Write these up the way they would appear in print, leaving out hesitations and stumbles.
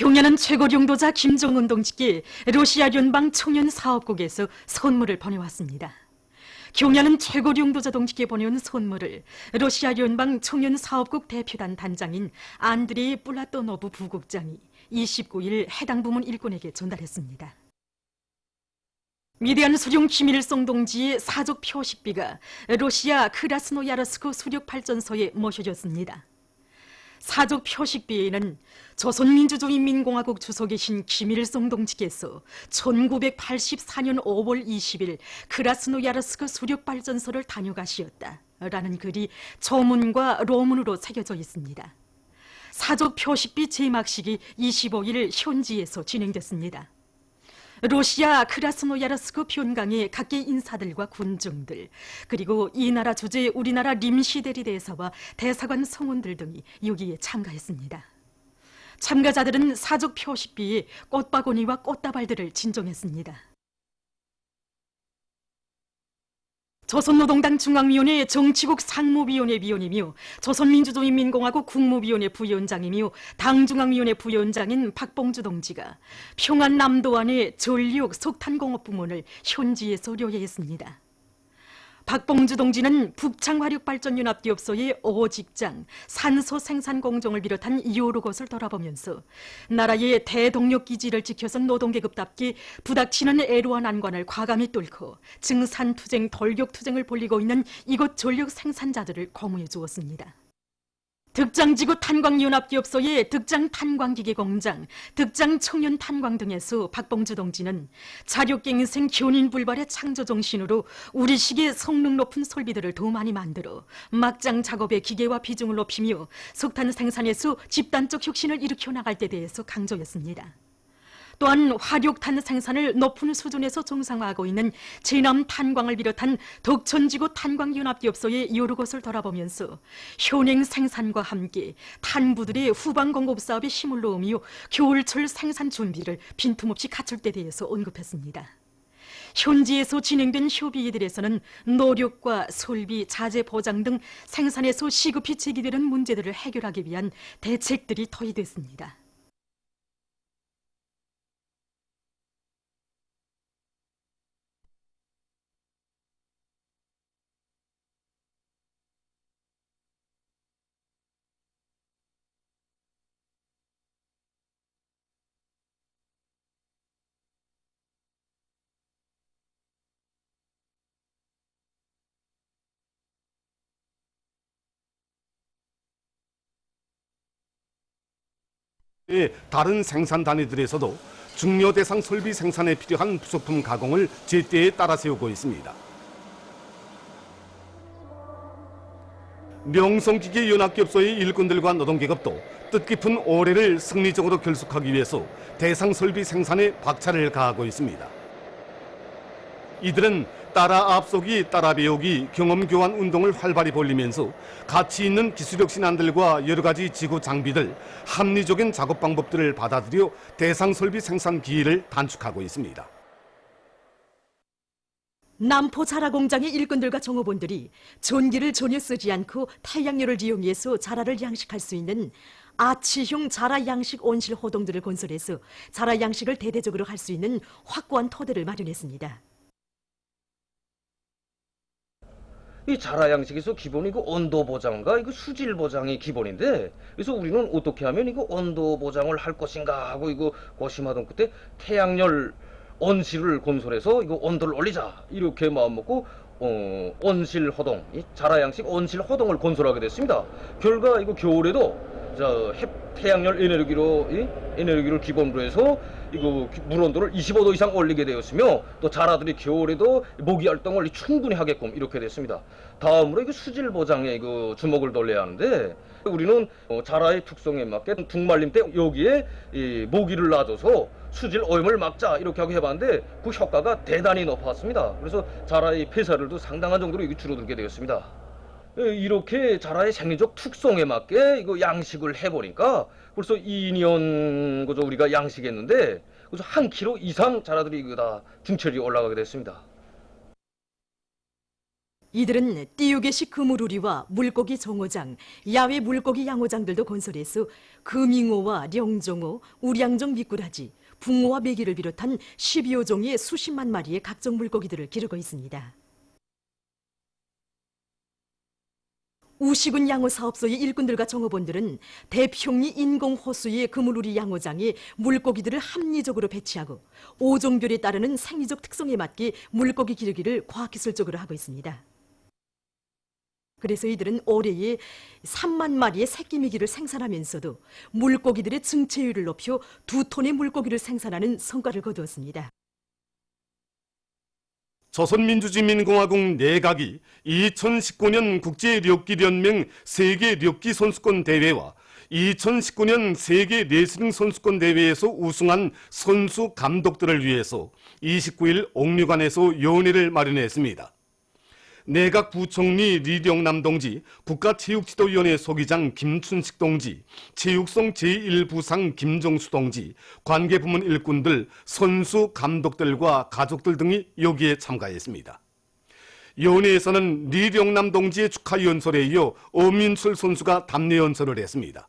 경연은 최고령도자 김정은 동지께 러시아 연방 청년 사업국에서 선물을 보내왔습니다. 경연은 최고령도자 동지께 보내온 선물을 러시아 연방 청년 사업국 대표단 단장인 안드레이 플라토노브 부국장이 29일 해당 부문 일꾼에게 전달했습니다. 위대한 수령 김일성 동지의 사적 표식비가 러시아 크라스노야르스크 수력발전소에 모셔졌습니다. 사적 표식비에는 조선민주주의인민공화국 주석이신 김일성 동지께서 1984년 5월 20일 크라스노야르스크 수력발전소를 다녀가시었다라는 글이 조문과 로문으로 새겨져 있습니다. 사적 표식비 제막식이 25일 현지에서 진행됐습니다. 러시아 크라스노야르스크 변강의 각계 인사들과 군중들, 그리고 이 나라 주재 우리나라 림시대리 대사와 대사관 성원들 등이 여기에 참가했습니다. 참가자들은 사적 표식비에 꽃바구니와 꽃다발들을 진정했습니다. 조선노동당 중앙위원회 정치국 상무위원회 위원이며 조선민주주의인민공화국 국무위원회 부위원장이며 당중앙위원회 부위원장인 박봉주 동지가 평안남도안의 전력 석탄공업부문을 현지에서 료해했습니다. 박봉주 동지는 북창화력발전연합기업소의 5직장, 산소 생산 공정을 비롯한 여러 곳을 돌아보면서 나라의 대동력기지를 지켜선 노동계급답게 부닥치는 애로한 난관을 과감히 뚫고 증산투쟁, 돌격투쟁을 벌이고 있는 이곳 전력 생산자들을 고무해 주었습니다. 득장지구 탄광연합기업소의 득장탄광기계공장, 득장청년탄광 등에서 박봉주 동지는 자력갱생 견인불발의 창조정신으로 우리식의 성능 높은 설비들을 더 많이 만들어 막장 작업의 기계화 비중을 높이며 석탄 생산에서 집단적 혁신을 일으켜 나갈 데 대해서 강조했습니다. 또한 화력탄 생산을 높은 수준에서 정상화하고 있는 제남 탄광을 비롯한 덕천지구 탄광연합기업소의 여러 곳을 돌아보면서 현행 생산과 함께 탄부들의 후방 공급 사업에 힘을 넣으며 겨울철 생산 준비를 빈틈없이 갖출 데 대해서 언급했습니다. 현지에서 진행된 협의회들에서는 노력과 설비, 자재 보장 등 생산에서 시급히 제기되는 문제들을 해결하기 위한 대책들이 토의됐습니다. 다른 생산 단위들에서도 중요 대상 설비 생산에 필요한 부속품 가공을 제때에 따라 세우고 있습니다. 명성기계연합기업소의 일꾼들과 노동계급도 뜻깊은 올해를 승리적으로 결속하기 위해서 대상 설비 생산에 박차를 가하고 있습니다. 이들은 따라 앞서기, 따라 배우기, 경험 교환 운동을 활발히 벌리면서 가치 있는 기술력 신안들과 여러 가지 지구 장비들, 합리적인 작업 방법들을 받아들여 대상 설비 생산 기회를 단축하고 있습니다. 남포 자라 공장의 일꾼들과 종업원들이 전기를 전혀 쓰지 않고 태양열을 이용해서 자라를 양식할 수 있는 아치형 자라 양식 온실 호동들을 건설해서 자라 양식을 대대적으로 할 수 있는 확고한 토대를 마련했습니다. 이 자라 양식에서 기본이 이거 온도 보장과 이거 수질 보장이 기본인데, 그래서 우리는 어떻게 하면 이거 온도 보장을 할 것인가 하고 이거 고심하던 그때 태양열 온실을 건설해서 이거 온도를 올리자 이렇게 마음 먹고 온실 호동, 이 자라 양식 온실 호동을 건설하게 됐습니다. 결과 이거 겨울에도 태양열 에너지를 기본으로 해서 이거 물 온도를 25도 이상 올리게 되었으며, 또 자라들이 겨울에도 모기 활동을 충분히 하게끔 이렇게 됐습니다. 다음으로 이거 수질 보장에 이거 주목을 돌려야 하는데, 우리는 자라의 특성에 맞게 둥말림 때 여기에 이 모기를 놔줘서 수질 오염을 막자 이렇게 하고 해봤는데 그 효과가 대단히 높았습니다. 그래서 자라의 폐사율도 상당한 정도로 이게 줄어들게 되었습니다. 이렇게 자라의 생리적 특성에 맞게 이거 양식을 해보니까 벌써 2년 그저 우리가 양식했는데 그래서 1kg 이상 자라들이 이거 다 중철이 올라가게 됐습니다. 이들은 띄우개식 그물우리와 물고기 정호장, 야외 물고기 양호장들도 건설해서 금잉어와 령종어, 우량종 미꾸라지, 붕어와 메기를 비롯한 12여 종의 수십만 마리의 각종 물고기들을 기르고 있습니다. 우시군 양호 사업소의 일꾼들과 정호본들은 대평리 인공호수의 그물우리 양호장에 물고기들을 합리적으로 배치하고 오종별에 따르는 생리적 특성에 맞게 물고기 기르기를 과학기술적으로 하고 있습니다. 그래서 이들은 올해에 3만 마리의 새끼 메기를 생산하면서도 물고기들의 증체율을 높여 2톤의 물고기를 생산하는 성과를 거두었습니다. 조선민주주의민공화국 내각이 2019년 국제력기연맹 세계력기 선수권 대회와 2019년 세계 레슬링 선수권 대회에서 우승한 선수 감독들을 위해서 29일 옥류관에서 연회를 마련했습니다. 내각 부총리 리령남 동지, 국가체육지도위원회 소기장 김춘식 동지, 체육성 제1부상 김정수 동지, 관계부문 일꾼들, 선수, 감독들과 가족들 등이 여기에 참가했습니다. 연회에서는 리령남 동지의 축하 연설에 이어 엄민철 선수가 답례 연설을 했습니다.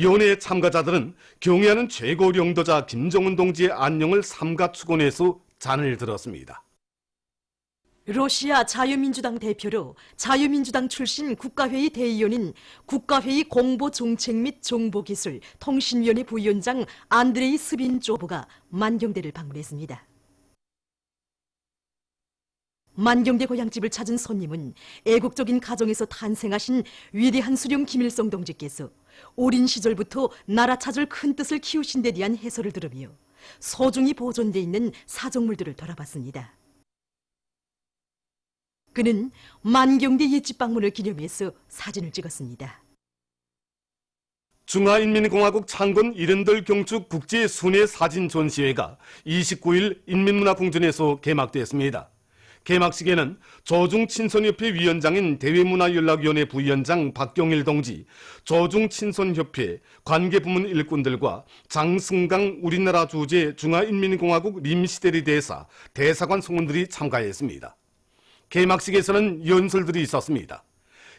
연회 참가자들은 경애하는 최고領導자 김정은 동지의 안녕을 삼가 축원해서 잔을 들었습니다. 러시아 자유민주당 대표로 자유민주당 출신 국가회의 대의원인 국가회의 공보정책 및 정보기술 통신위원회 부위원장 안드레이 스빈조브가 만경대를 방문했습니다. 만경대 고향집을 찾은 손님은 애국적인 가정에서 탄생하신 위대한 수령 김일성 동지께서 어린 시절부터 나라 찾을 큰 뜻을 키우신 데 대한 해설을 들으며 소중히 보존돼 있는 사적물들을 돌아봤습니다. 그는 만경대 옛집 방문을 기념해서 사진을 찍었습니다. 중화인민공화국 창건 70돌 경축 국제 순회 사진 전시회가 29일 인민문화궁전에서 개막됐습니다. 개막식에는 조중친선협회 위원장인 대외문화연락위원회 부위원장 박경일 동지, 조중친선협회 관계부문 일꾼들과 장승강 우리나라 주재 중화인민공화국 림시대리 대사, 대사관 성원들이 참가했습니다. 개막식에서는 연설들이 있었습니다.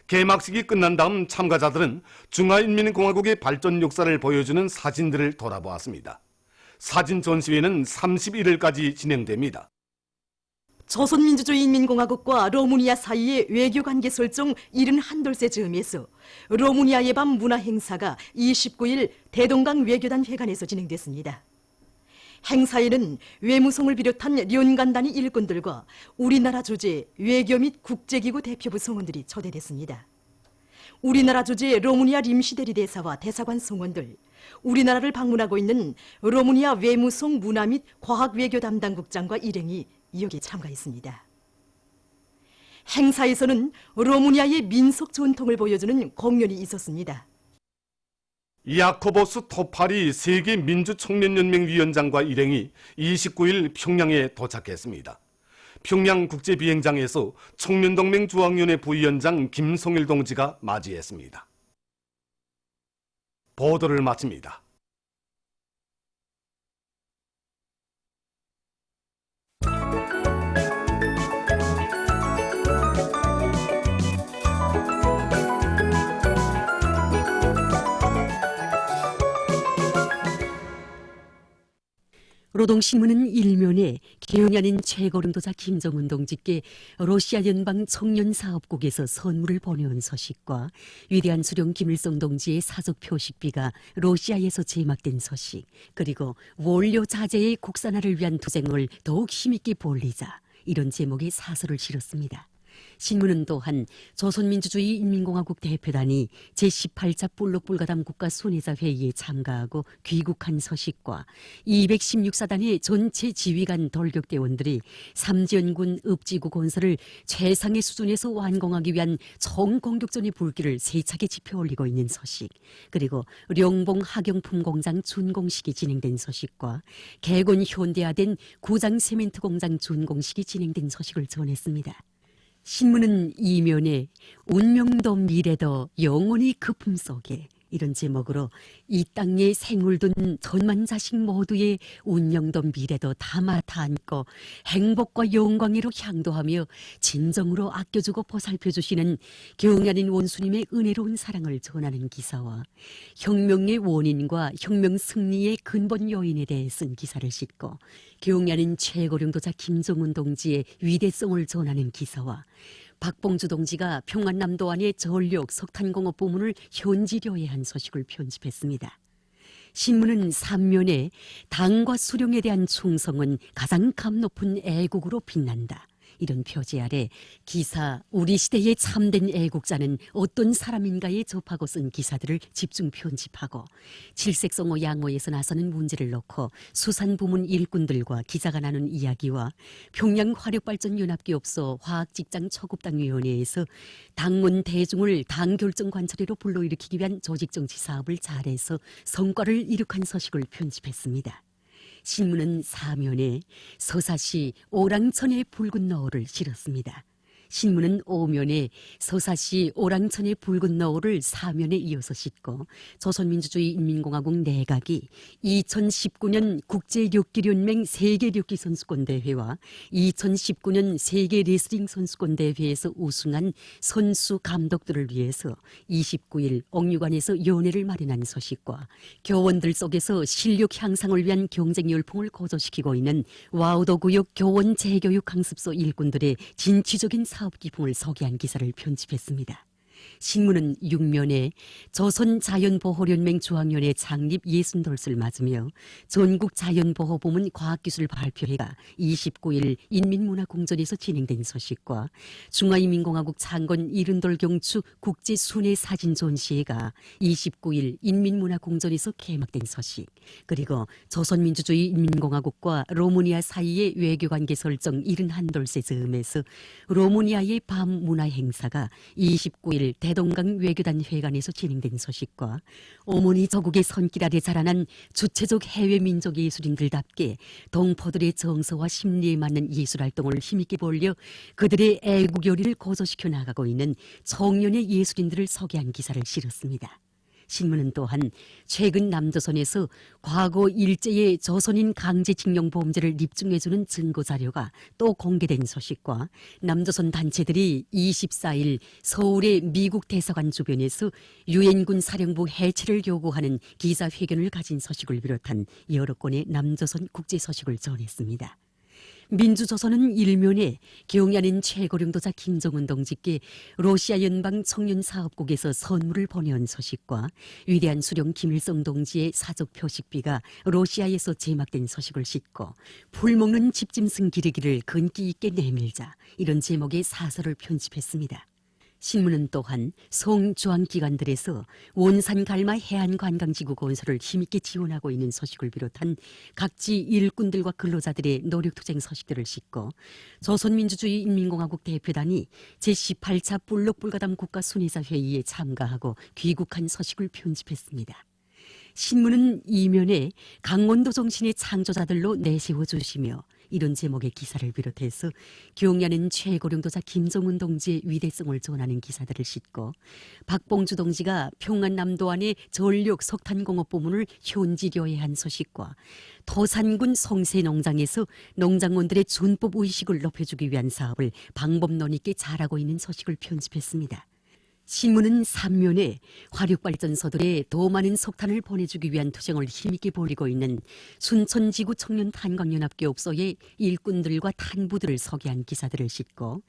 개막식이 끝난 다음 참가자들은 중화인민공화국의 발전 역사를 보여주는 사진들을 돌아보았습니다. 사진 전시회는 31일까지 진행됩니다. 조선민주주의인민공화국과 로마니아 사이의 외교관계 설정 71돌째 즈음에서 로마니아의 밤 문화행사가 29일 대동강 외교단 회관에서 진행됐습니다. 행사에는 외무성을 비롯한 련간단위 일꾼들과 우리나라 주재 외교 및 국제기구 대표부 성원들이 초대됐습니다. 우리나라 주재 로마니아 림시대리 대사와 대사관 성원들, 우리나라를 방문하고 있는 로마니아 외무성 문화 및 과학외교 담당국장과 일행이 여기에 참가했습니다. 행사에서는 로마니아의 민속 전통을 보여주는 공연이 있었습니다. 야코보스 토파리 세계민주청년연맹 위원장과 일행이 29일 평양에 도착했습니다. 평양국제비행장에서 청년동맹 중앙위원회 부위원장 김성일 동지가 맞이했습니다. 보도를 마칩니다. 노동신문은 일면에 경연인 최고領導자 김정은 동지께 러시아 연방 청년사업국에서 선물을 보내온 소식과 위대한 수령 김일성 동지의 사적 표식비가 러시아에서 제막된 소식, 그리고 원료 자재의 국산화를 위한 투쟁을 더욱 힘있게 벌리자, 이런 제목의 사설을 실었습니다. 신문은 또한 조선민주주의인민공화국 대표단이 제18차 볼록불가담 국가순회자 회의에 참가하고 귀국한 소식과 216사단의 전체 지휘관 돌격대원들이 삼지연군 읍지구 건설을 최상의 수준에서 완공하기 위한 총공격전의 불길을 세차게 지펴올리고 있는 소식, 그리고 령봉 학용품 공장 준공식이 진행된 소식과 개건 현대화된 구장 세멘트 공장 준공식이 진행된 소식을 전했습니다. 신문은 이면에 운명도 미래도 영원히 그 품 속에, 이런 제목으로 이 땅에 생을 둔 천만 자식 모두의 운명도 미래도 다 맡아 안고 행복과 영광으로 향도하며 진정으로 아껴주고 보살펴주시는 경연인 원수님의 은혜로운 사랑을 전하는 기사와 혁명의 원인과 혁명 승리의 근본 요인에 대해 쓴 기사를 싣고 경연인 최고령도자 김정은 동지의 위대성을 전하는 기사와 박봉주 동지가 평안남도안의 전력 석탄공업 부문을 현지료에 한 소식을 편집했습니다. 신문은 3면에 당과 수령에 대한 충성은 가장 감 높은 애국으로 빛난다. 이런 표지 아래 기사 우리 시대의 참된 애국자는 어떤 사람인가에 접하고 쓴 기사들을 집중 편집하고 칠색성어 양호에서 나서는 문제를 놓고 수산부문 일꾼들과 기자가 나눈 이야기와 평양화력발전연합기업소 화학직장초급당위원회에서 당원 대중을 당결정관찰회로 불러일으키기 위한 조직정치 사업을 잘해서 성과를 이룩한 소식을 편집했습니다. 신문은 사면에 서사시 오랑천의 붉은 너울을 실었습니다. 신문은 5면에 서사시 오랑천의 붉은 너울을 4면에 이어서 싣고 조선민주주의 인민공화국 내각이 2019년 국제력기련맹 세계력기선수권대회와 2019년 세계레슬링선수권대회에서 우승한 선수 감독들을 위해서 29일 옥류관에서 연회를 마련한 소식과 교원들 속에서 실력 향상을 위한 경쟁 열풍을 고조시키고 있는 와우도구역 교원 재교육 강습소 일꾼들의 진취적인 사업 기풍을 소개한 기사를 편집했습니다. 신문은 6면에 조선자연보호연맹 중앙위원회 창립 60돌을 맞으며 전국자연보호부문 과학기술발표회가 29일 인민문화공전에서 진행된 소식과 중화인민공화국 창건 70돌 경축 국제순회사진 전시회가 29일 인민문화공전에서 개막된 소식, 그리고 조선민주주의 인민공화국과 로마니아 사이의 외교관계 설정 71돌째 즈음에서 로마니아의 밤문화행사가 29일 대동강 외교단 회관에서 진행된 소식과 어머니 저국의 손길 아래 자라난 주체적 해외 민족 예술인들답게 동포들의 정서와 심리에 맞는 예술활동을 힘있게 벌려 그들의 애국 열의를 고조시켜 나가고 있는 청년의 예술인들을 소개한 기사를 실었습니다. 신문은 또한 최근 남조선에서 과거 일제의 조선인 강제징용 범죄를 입증해주는 증거자료가 또 공개된 소식과 남조선 단체들이 24일 서울의 미국 대사관 주변에서 유엔군 사령부 해체를 요구하는 기자회견을 가진 소식을 비롯한 여러 건의 남조선 국제 소식을 전했습니다. 민주조선은 1면에 경연인 최고령도자 김정은 동지께 러시아 연방 청년사업국에서 선물을 보내온 소식과 위대한 수령 김일성 동지의 사적 표식비가 러시아에서 제막된 소식을 싣고 풀먹는 집짐승 기르기를 근기 있게 내밀자, 이런 제목의 사설을 편집했습니다. 신문은 또한 성주항기관들에서 원산갈마 해안관광지구 건설을 힘있게 지원하고 있는 소식을 비롯한 각지 일꾼들과 근로자들의 노력투쟁 소식들을 싣고 조선민주주의 인민공화국 대표단이 제18차 불록불가담 국가순회사회의에 참가하고 귀국한 소식을 편집했습니다. 신문은 2면에 강원도 정신의 창조자들로 내세워주시며, 이런 제목의 기사를 비롯해서 경연인 최고령도자 김정은 동지의 위대성을 전하는 기사들을 싣고 박봉주 동지가 평안남도안의 전력 석탄공업 부문을 현지교에 한 소식과 토산군 송세농장에서 농장원들의 준법 의식을 높여주기 위한 사업을 방법론 있게 잘하고 있는 소식을 편집했습니다. 신문은 3면에 화력발전소들에 더 많은 석탄을 보내주기 위한 투쟁을 힘있게 벌이고 있는 순천지구 청년탄광연합기업소의 일꾼들과 탄부들을 소개한 기사들을 싣고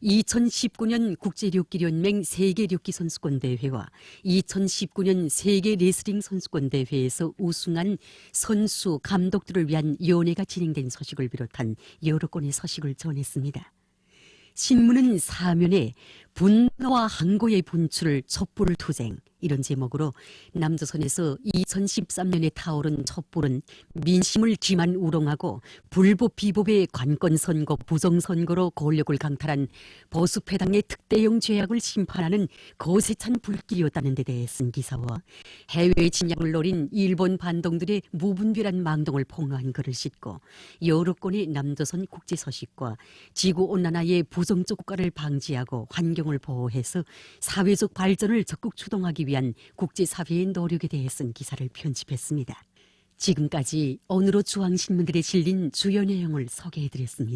2019년 국제력기련맹 세계력기선수권대회와 2019년 세계레슬링선수권대회에서 우승한 선수, 감독들을 위한 연회가 진행된 소식을 비롯한 여러 건의 소식을 전했습니다. 신문은 4면에 분노와 항고의 분출을 촛불 투쟁, 이런 제목으로 남조선에서 2013년에 타오른 촛불은 민심을 기만 우롱하고 불법 비법의 관건선거, 부정선거로 권력을 강탈한 보수패당의 특대형 죄악을 심판하는 거세찬 불길이었다는 데 대해 쓴 기사와 해외 침략을 노린 일본 반동들의 무분별한 망동을 폭로한 글을 싣고 여러 건의 남조선 국제 소식과 지구온난화의 부정적 국가를 방지하고 환경 환경을 보호해서 사회적 발전을 적극 추동하기 위한 국제사회의 노력에 대해 쓴 기사를 편집했습니다. 지금까지 오늘로 중앙신문들에 실린 주요 내용을 소개해드렸습니다.